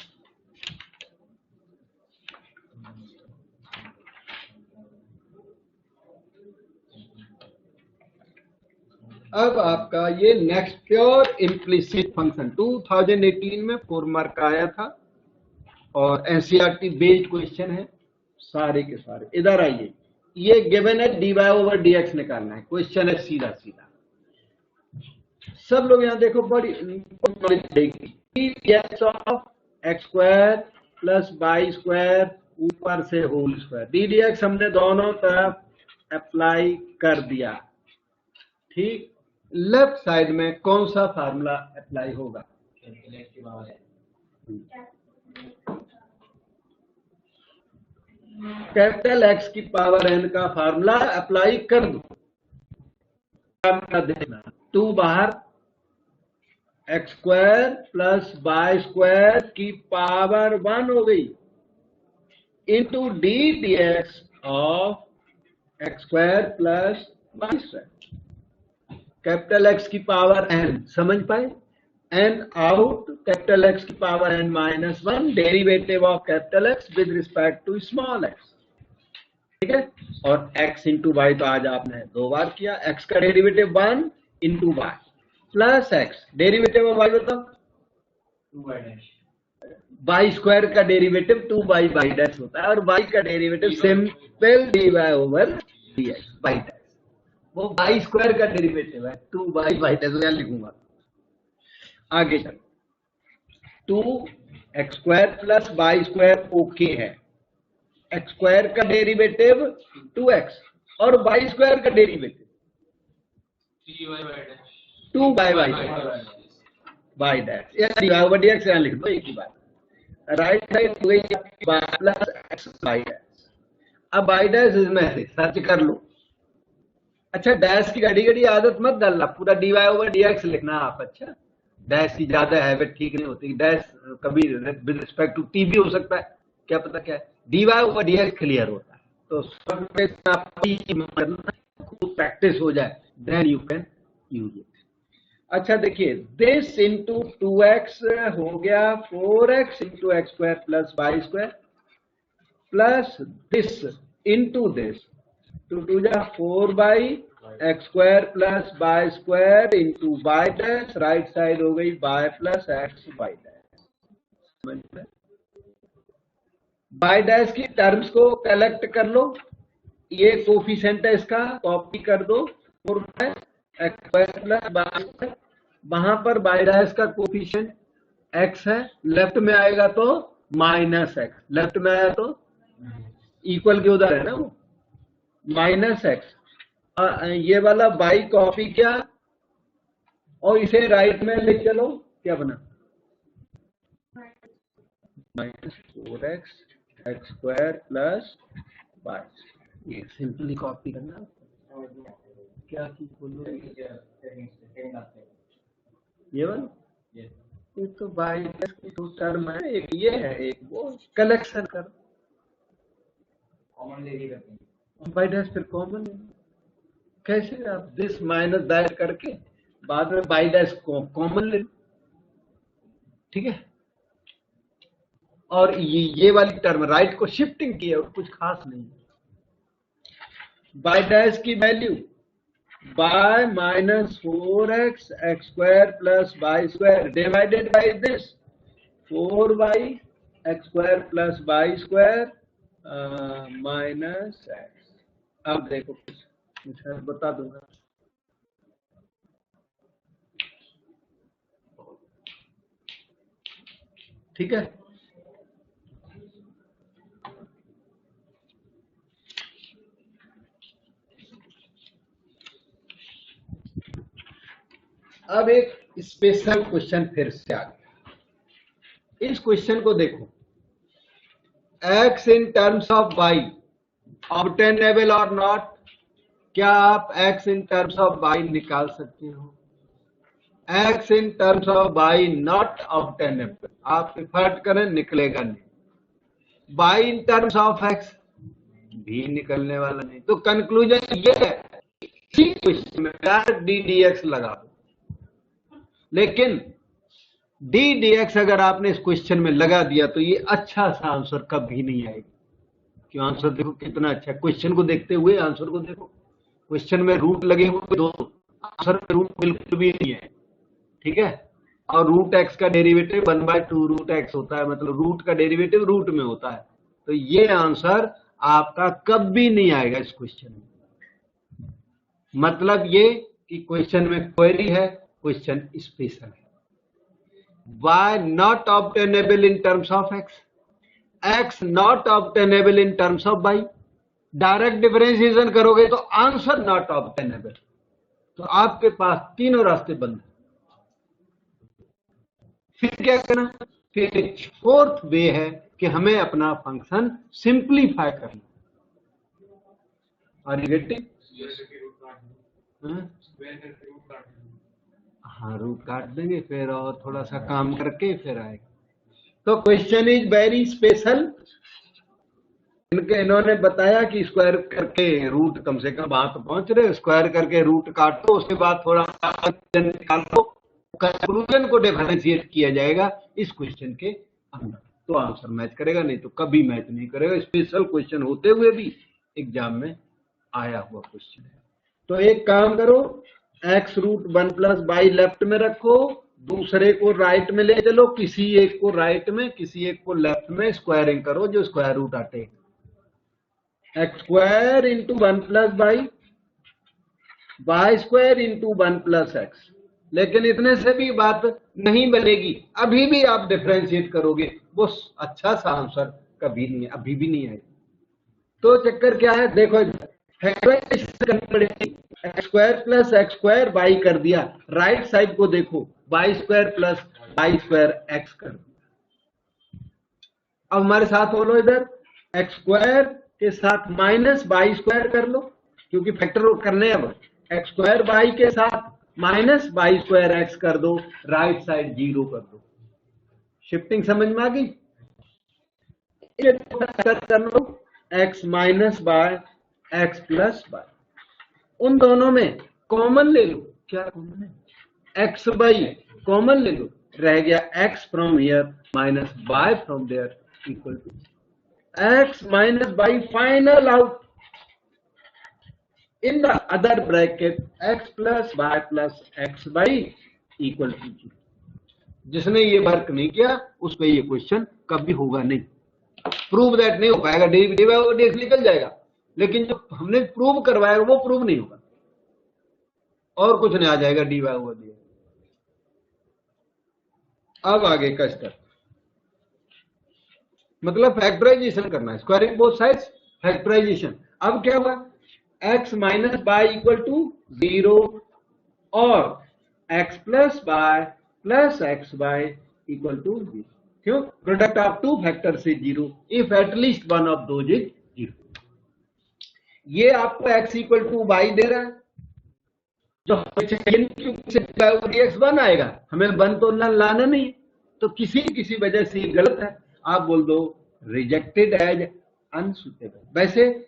अब आपका ये नेक्स्ट प्योर इम्प्लिसिट फंक्शन 2018 में 4 मार्क का आया था, और एनसीईआरटी बेस्ड क्वेश्चन है सारे के सारे। इधर आइए, ये गिवन है dy ओवर dx निकालना है, क्वेश्चन है सीधा सीधा, सब लोग यहाँ देखो, बड़ी नॉलेज देगी, dx of x square plus y square ऊपर से होल स्क्वायर, ddx हमने दोनों तरफ अप्लाई कर दिया, ठीक। लेफ्ट साइड में कौन सा फार्मूला अप्लाई होगा, कैपिटल एक्स की पावर n का फार्मूला अप्लाई कर दो, देखना 2 बाहर, x square plus y square की पावर 1 हो गई, into d d x of x square plus y square, capital X की पावर n, समझ पाए, n आउट, कैपिटल एक्स की power n minus 1, derivative of capital X with respect to small x, ठीक है, और x into Y तो आज आपने 2 बार किया, x का derivative 1 into y plus x, derivative of y बताओ, वाई स्क्वायर का डेरिवेटिव 2y बाई डैश होता है, और y का derivative simple dy over dx y dash, वो वाई स्क्वायर का डेरिवेटिव है 2y बाई डैश, यहाँ लिखूंगा। आगे चलो, 2x square plus y square okay है, एक्स स्क्वायर का डेरिवेटिव 2x और वाई स्क्वायर का डेरिवेटिव 2y बाई डैश, या ओवर dx यहाँ लिख दो, एक ही बात, राइट साइड हो गई प्लस एक्स बाई डैश, अब बाई डैश इसमें है, सर्च कर लो। अच्छा डैश की घड़ी घड़ी आदत मत डालना, पूरा dy ओवर dx लिखना आप। अच्छा डैश की ज्यादा हैबिट ठीक नहीं होती, डैश कभी विद रिस्पेक्ट टू टी भी हो सकता है, क्या पता क्या है, dy ओवर dx क्लियर होता है। तो प्रैक्टिस हो जाए then you can use it. अच्छा देखिए, दिस इंटू 2x हो गया 4x into x square plus y square plus this into this, two two जा 4 y x square plus y square into y dash, right side हो गई y plus x y dash. Y dash की terms को collect कर लो, ये coefficient है इसका, कॉपी कर दो 4 y x square plus y square, वहां पर वाई डैश का कोफिशिएंट x है, लेफ्ट में आएगा तो माइनस एक्स, लेफ्ट में आया तो इक्वल के उधर है ना वो माइनस एक्स, ये वाला y कॉपी किया और इसे राइट में ले चलो, क्या बना -4x x square plus y, ये सिंपली कॉपी करना। क्या चीज बोलो ये वाला, ये तो बाई की दो टर्म है, एक ये है एक वो, कलेक्शन कर कॉमन ले करते हैं। बाई डैश फिर कॉमन है, कैसे आप दिस माइनस दैट करके बाद में बाई डैश कॉमन ले, ठीक है। और ये वाली टर्म राइट को शिफ्टिंग की है और कुछ खास नहीं है। बाई डैश की value by minus 4x x square plus y square divided by this 4y x square plus y square minus x। अब देखो कुछ बता दूंगा, ठीक है। अब एक स्पेशल क्वेश्चन फिर से आ गया, इस क्वेश्चन को देखो, x in terms of y obtainable और नॉट, क्या आप x in terms of y निकाल सकते हो? x in terms of y not obtainable, आप एफर्ट करें निकलेगा नहीं, y in terms of x भी निकलने वाला नहीं। तो कंक्लूजन ये है, इसी क्वेश्चन में डी dx लगा दो, लेकिन डी dx अगर आपने इस क्वेश्चन में लगा दिया तो ये अच्छा सा आंसर कभी नहीं आएगा। क्यों? आंसर देखो कितना अच्छा, क्वेश्चन को देखते हुए आंसर को देखो, क्वेश्चन में रूट लगे हुए दो, आंसर में रूट बिल्कुल भी नहीं है, ठीक है। और रूट एक्स का डेरिवेटिव 1/2 रूट एक्स होता है, मतलब रूट का डेरिवेटिव रूट में होता है, तो ये आंसर आपका कभी नहीं आएगा इस क्वेश्चन में। मतलब ये कि क्वेश्चन में क्वेरी है, क्वेश्चन स्पेशल है। y not obtainable in terms of x not obtainable in terms of y, direct differentiation करोगे तो आंसर नॉट ऑब्टेनेबल, तो आपके पास तीनों रास्ते बंद है। फिर क्या करना? फिर एक फोर्थ वे है कि हमें अपना फंक्शन सिंप्लीफाई करना। Are you getting? हाँ रूट काट देंगे फिर और थोड़ा सा काम करके फिर आएगा। तो क्वेश्चन इज वेरी स्पेशल। इन्होंने बताया कि स्क्वायर करके रूट कम से कम वहां तो पहुंच रहे, स्क्वायर करके रूट काटो, उसके बाद थोड़ा निकाल दो, कंक्लूजन को डिफरेंशिएट किया जाएगा इस क्वेश्चन के अंदर, तो आंसर मैच करेगा, नहीं तो कभी मैच नहीं करेगा। स्पेशल क्वेश्चन होते हुए भी एग्जाम में आया हुआ क्वेश्चन है। तो एक काम करो, x root 1 plus y left में रखो, दूसरे को राइट में ले चलो, किसी एक को राइट में किसी एक को लेफ्ट में स्क्वायरिंग करो जो स्क्वायर रूट आते। X square into 1 plus y, y square into 1 plus x. लेकिन इतने से भी बात नहीं बनेगी, अभी भी आप डिफरेंशिएट करोगे, वो अच्छा सा आंसर कभी नहीं, अभी भी नहीं आएगा। तो चक्कर क्या है, देखो x square plus x square y कर दिया, राइट साइड को देखो, y square plus y square x कर दिया। अब हमारे साथ बोलो इधर, एक्स स्क्वायर के साथ माइनस बाई स्क्वायर कर लो, क्योंकि फैक्टर करने अब एक्स स्क्वायर बाई के साथ माइनस बाई स्क्वायर एक्स कर दो, राइट साइड 0 कर दो। शिफ्टिंग समझ में आ गई? ये कर लो x minus y x plus y, उन दोनों में कॉमन ले लो। क्या कॉमन है? एक्स बाई कॉमन ले लो, रह गया x from here minus y from there equal to x minus y final out in the other bracket x plus y plus x by equal to 0। जिसने ये work नहीं किया उस पे ये क्वेश्चन कभी होगा नहीं, प्रूव दैट नहीं हो पाएगा। dx निकल जाएगा, लेकिन जो हमने प्रूव करवाया वो प्रूव नहीं होगा, और कुछ नहीं आ जाएगा dy ओवर dx। अब आगे का स्टेप, मतलब फैक्टराइजेशन करना है, स्क्वायरिंग बोथ साइड्स, फैक्टराइजेशन। अब क्या हुआ? x minus y equal to 0 और x plus y plus x y equal to 0। क्यों? प्रोडक्ट ऑफ टू फैक्टर से 0 if at least one of those is 0। ये आपको x इक्वल टू y दे रहा है, जो हमें चाहिए x 1 आएगा, हमें 1 तो लाना नहीं है, तो किसी वजह से ये गलत है। आप बोल दो रिजेक्टेड एज अनसुटेबल। वैसे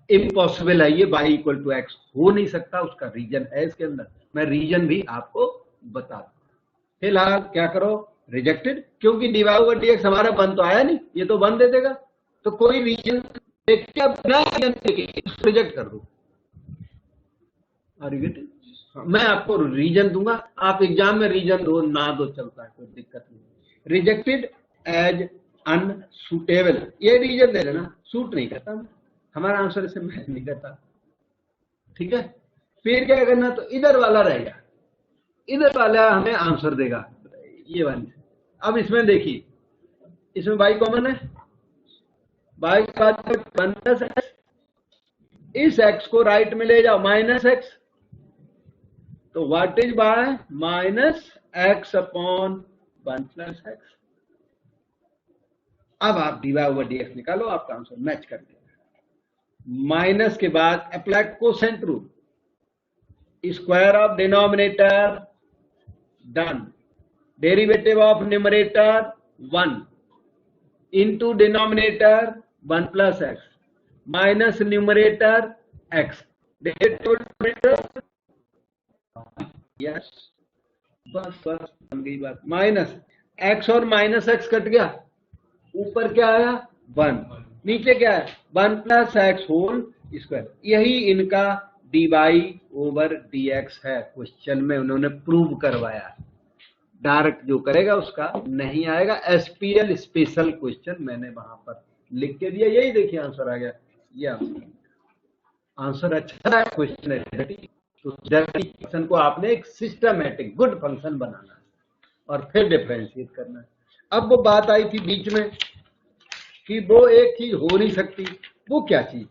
इम्पॉसिबल है ये, y इक्वल टू एक्स हो नहीं सकता, उसका रीजन है इसके अंदर, मैं रीजन भी आपको बता दूं। फिलहाल क्या करो? रिजेक्टेड, क्योंकि dy ओवर dx हमारा 1 तो आया नहीं, ये तो 1 दे देगा, तो कोई रीजन रिजेक्ट कर दो। मैं आपको रीजन दूंगा, आप एग्जाम में रीजन दो ना दो चलता है, कोई दिक्कत नहीं। रिजेक्टेड एज अनसूटेबल, ये रीजन दे देना, सूट नहीं करता, हमारा आंसर इसे मैच नहीं करता। ठीक है, फिर क्या करना? तो इधर वाला रहेगा, इधर वाला हमें आंसर देगा, ये वाली। अब इसमें देखिए, इसमें y कॉमन है, y के बाद माइनस एक्स, इस x को राइट में ले जाओ माइनस एक्स, तो what is y? Minus x upon 1 plus x. अब आप dy ओवर dx निकालो, आपका आंसर मैच कर देगा। माइनस के बाद apply quotient rule, square of denominator done, derivative of numerator 1 into denominator 1 plus x minus numerator x, yes, बस बन गई बात। माइनस एक्स और माइनस एक्स कट गया, ऊपर क्या आया? 1, नीचे क्या है? 1 प्लस एक्स होल स्क्वायर। यही इनका dy ओवर dx है, क्वेश्चन में उन्होंने प्रूव करवाया। डायरेक्ट जो करेगा उसका नहीं आएगा, SPL स्पेशल क्वेश्चन मैंने वहां पर लिख के दिया, यही देखिए आंसर आ गया। ये आंसर अच्छा है, क्वेश्चन है। तो फंक्शन को आपने एक सिस्टमैटिक गुड फंक्शन बनाना है और फिर डिफरेंशिएट करना है। अब वो बात आई थी बीच में कि वो एक चीज हो नहीं सकती, वो क्या चीज?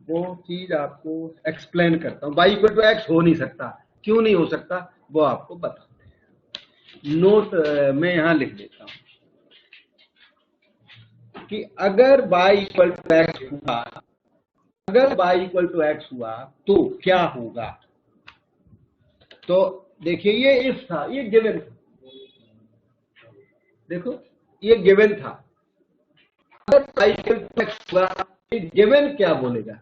वो चीज आपको एक्सप्लेन करता हूं। y इक्वल टू एक्स हो नहीं सकता, क्यों नहीं हो सकता वो आपको बताते हैं। नोट मैं यहां लिख देता हूं कि अगर y इक्वल टू एक्स हुआ, अगर y इक्वल टू एक्स हुआ तो क्या होगा? तो देखिए, ये इफ था, ये गिवन था, देखो ये गिवन था। अगर y इक्वल टू एक्स हुआ, गिवन क्या बोलेगा?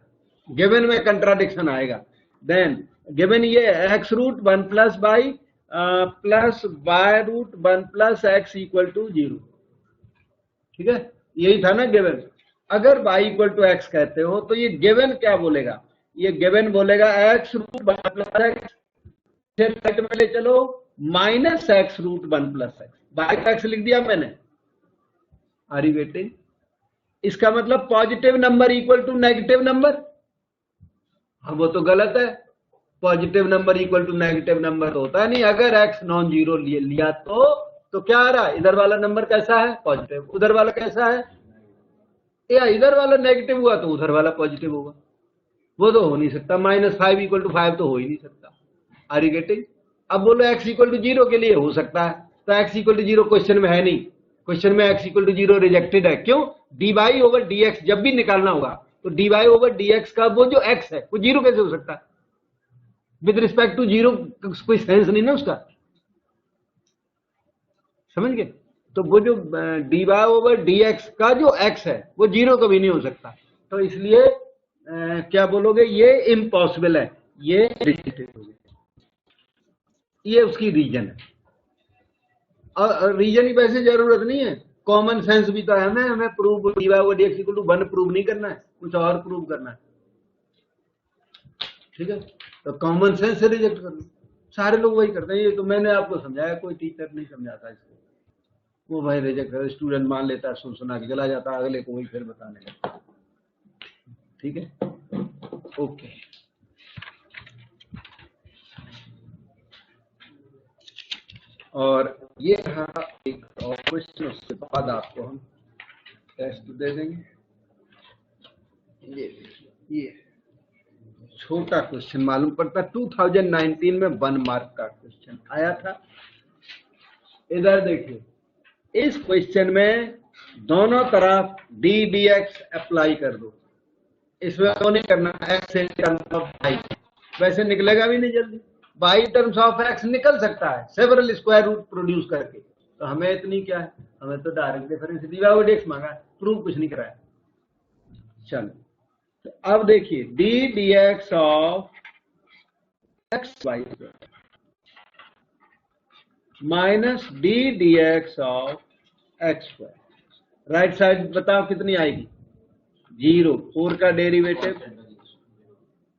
गिवन में कंट्राडिक्शन आएगा। देन गिवन ये x रूट 1 प्लस बाई प्लस y root 1 plus x equal to 0। ठीक है, यही था ना गिवन। अगर y इक्वल टू एक्स कहते हो तो ये गिवन क्या बोलेगा? ये गिवन बोलेगा x root 1 plus x, right में ले चलो minus x root 1 plus x, y का एक्स लिख दिया मैंने। Are you getting? इसका मतलब positive number equal to negative number. हाँ, वो तो गलत है, positive number equal to negative number तो होता है नहीं। अगर x नॉन जीरो लिया तो क्या आ रहा है? इधर वाला नंबर कैसा है? पॉजिटिव। उधर वाला कैसा है? या इधर वाला नेगेटिव हुआ तो उधर वाला पॉजिटिव होगा, वो तो हो नहीं सकता। -5 इक्वल टू 5 तो हो ही नहीं सकता। Are you getting? अब बोलो x इक्वल टू 0 के लिए हो सकता है, तो x इक्वल टू 0 क्वेश्चन में है नहीं, क्वेश्चन में x इक्वल टू 0 रिजेक्टेड है। क्यों? dy ओवर dx जब भी निकालना होगा तो dy ओवर dx का वो जो x है वो 0 कैसे हो सकता है? विद रिस्पेक्ट टू 0 कोई सेंस नहीं ना उसका, समझ गए? तो वो जो dy ओवर dx का जो x है वो 0 कभी नहीं हो सकता। तो इसलिए क्या बोलोगे? ये इम्पॉसिबल है, ये रिजेक्टेड हो गया। ये उसकी रीजन है। और रीजन की वैसे जरूरत नहीं है, कॉमन सेंस भी तो है। हमें prove dy over dx equal to 1 prove नहीं करना है, कुछ और प्रूव करना है। ठीक है, तो कॉमन सेंस से रिजेक्ट कर लो। सारे लोग वही करते हैं। ये तो मैंने आपको समझाया, कोई टीचर नहीं समझाता इसको। वो भाई रिजेक्ट कर, स्टूडेंट मान लेता है, सुना के चला जाता है, अगले को वही फिर बताने लगता है। ठीक है, ओके। और ये रहा एक और क्वेश्चन, उसके बाद आपको हम टेस्ट दे देंगे। ये छोटा क्वेश्चन मालूम पड़ता, 2019 में 1 मार्क का क्वेश्चन आया था। इधर देखिए, इस क्वेश्चन में दोनों तरफ d dx अप्लाई कर दो। इसमें तो नहीं करना x in terms of y, वैसे निकलेगा भी नहीं जल्दी। y टर्म्स ऑफ x निकल सकता है सेवरल स्क्वायर रूट प्रोड्यूस करके, तो हमें इतनी क्या है, हमें तो direct difference dy over dx मांगा है, प्रूव कुछ नहीं कराया। चलो, तो अब देखिए d dx of x y minus d dx of x y, right side बताओ कितनी आएगी? 0। 4 का डेरिवेटिव,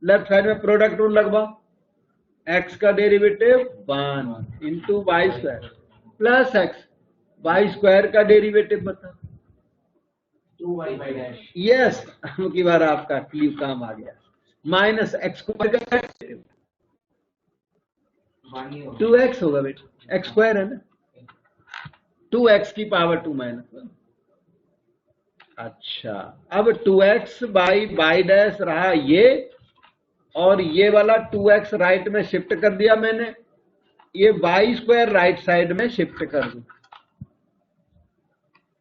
लेफ्ट साइड में प्रोडक्ट रूल लगभग, x का derivative 1 into y square plus x, y square का डेरिवेटिव बताओ। 2y by dash. यस, अब की बार आपका क्लू काम आ गया। माइनस x स्क्वायर का डेरिवेटिव 2x होगा बेटा, x स्क्वायर है ना, 2x की पावर 2 माइनस। अच्छा, अब 2x बाई डैश रहा ये, और ये वाला 2x राइट में शिफ्ट कर दिया मैंने, ये वाई स्क्वायर राइट साइड में शिफ्ट कर दूं,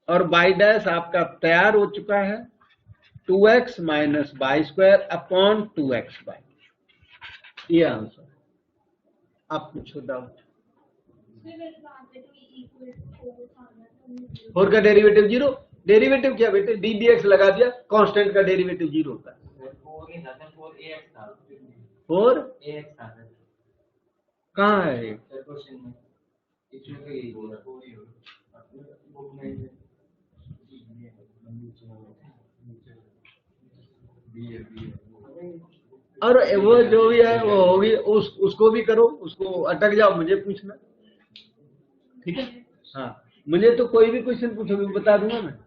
और बाई डैश आपका तैयार हो चुका है। 2x minus y square upon 2x y, ये आंसर। आप पूछो डाउट। 4 का डेरिवेटिव 0, डेरिवेटिव क्या बेटे, डी dx लगा दिया, कांस्टेंट का डेरिवेटिव 0 होता है। 4 कहाँ है? और वो जो भी है वो होगी, उसको भी करो, उसको अटक जाओ, मुझे पूछना। ठीक है, हाँ, मुझे तो कोई भी क्वेश्चन पूछो, बता दूंगा मैं।